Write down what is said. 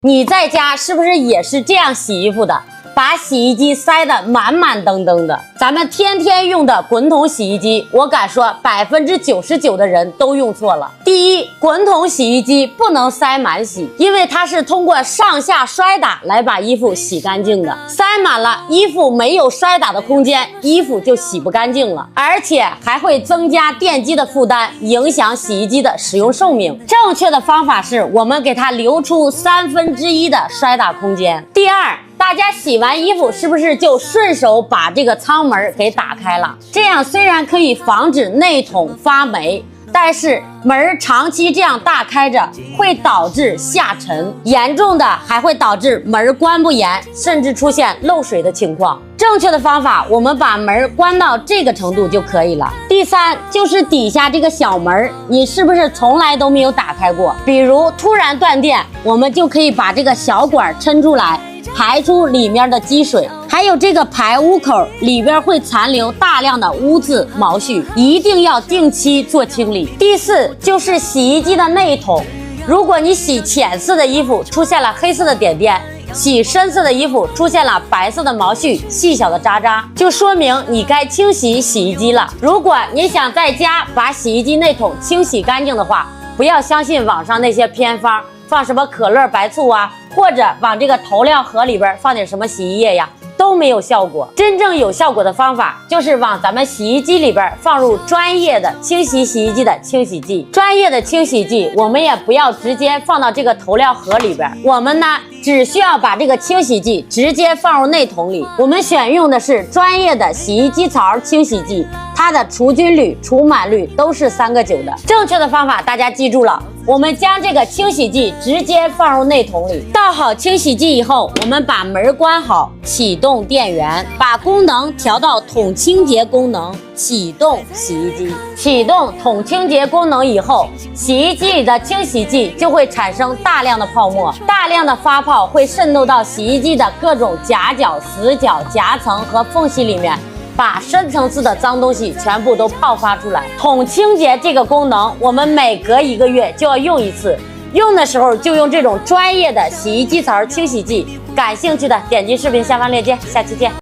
你在家是不是也是这样洗衣服的？把洗衣机塞得满满登登的。咱们天天用的滚筒洗衣机，我敢说99%的人都用错了。第一，滚筒洗衣机不能塞满洗，因为它是通过上下摔打来把衣服洗干净的。塞满了，衣服没有摔打的空间，衣服就洗不干净了，而且还会增加电机的负担，影响洗衣机的使用寿命。正确的方法是我们给它留出1/3的摔打空间。第二，大家洗完衣服是不是就顺手把这个舱门给打开了？这样虽然可以防止内桶发霉，但是门长期这样大开着会导致下沉，严重的还会导致门关不严，甚至出现漏水的情况。正确的方法，我们把门关到这个程度就可以了。第三，就是底下这个小门，你是不是从来都没有打开过？比如突然断电，我们就可以把这个小管抻出来，排出里面的积水，还有这个排污口里边会残留大量的污渍毛絮，一定要定期做清理。第四，就是洗衣机的内桶，如果你洗浅色的衣服出现了黑色的点点，洗深色的衣服出现了白色的毛絮、细小的渣渣，就说明你该清洗洗衣机了。如果你想在家把洗衣机内桶清洗干净的话，不要相信网上那些偏方，放什么可乐白醋啊，或者往这个投料盒里边放点什么洗衣液呀，都没有效果。真正有效果的方法就是往咱们洗衣机里边放入专业的清洗洗衣机的清洗剂。专业的清洗剂我们也不要直接放到这个投料盒里边，我们呢只需要把这个清洗剂直接放入内桶里。我们选用的是专业的洗衣机槽清洗剂，它的除菌率、除螨率都是3个9的。正确的方法大家记住了，我们将这个清洗剂直接放入内桶里，倒好清洗剂以后，我们把门关好，启动电源，把功能调到桶清洁功能，启动洗衣机。启动桶清洁功能以后，洗衣机里的清洗剂就会产生大量的泡沫，大量的发泡会渗透到洗衣机的各种夹角、死角、夹层和缝隙里面，把深层次的脏东西全部都泡发出来。桶清洁这个功能，我们每隔1个月就要用一次，用的时候就用这种专业的洗衣机槽清洗剂。感兴趣的点击视频下方链接，下期见。